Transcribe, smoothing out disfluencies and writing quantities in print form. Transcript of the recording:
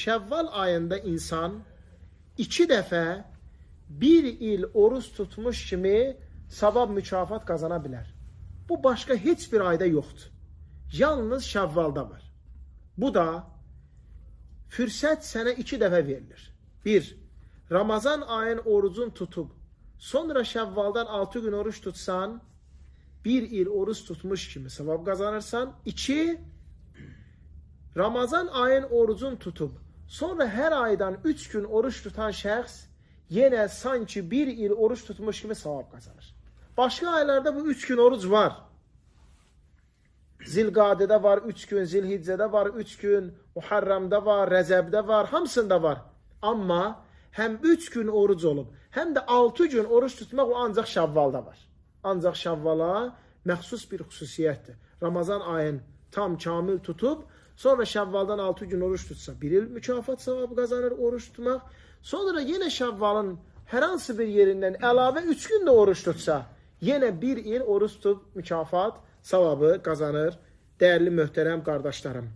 Şəvval ayında insan 2 dəfə 1 il oruç tutmuş kimi savab mükafat qazana bilər. Bu başqa heç bir ayda yoxdur. Yalnız Şəvvalda var. Bu da fürsət sənə 2 dəfə verilir. 1. Ramazan ayın orucun tutub, sonra Şəvvaldan 6 gün oruç tutsan, 1 il oruç tutmuş kimi savab qazanırsan. 2. Ramazan ayın orucun tutub, sonra hər aydan 3 gün oruç tutan şəxs yenə sanki 1 il oruç tutmuş kimi savab qazanır. Başqa aylarda bu 3 gün oruc var. Zilqadədə var 3 gün, Zilhiccədə var 3 gün, Muharrəmdə var, Rəzəbdə var, hamısında var. Amma həm 3 gün oruc olub, həm də 6 gün oruç tutmaq o ancaq Şəvvalda var. Ancaq Şəvvala məxsus bir xüsusiyyətdir. Ramazan ayın tam kamil tutub, sonra Şəvvaldan 6 gün oruç tutsa 1 il mükafat savabı qazanır oruç tutmaq. Sonra yenə Şəvvalın hər hansı bir yerindən əlavə 3 gün də oruç tutsa, yenə 1 il oruç tutub mükafat savabı qazanır. Dəyərli möhtərəm qardaşlarım.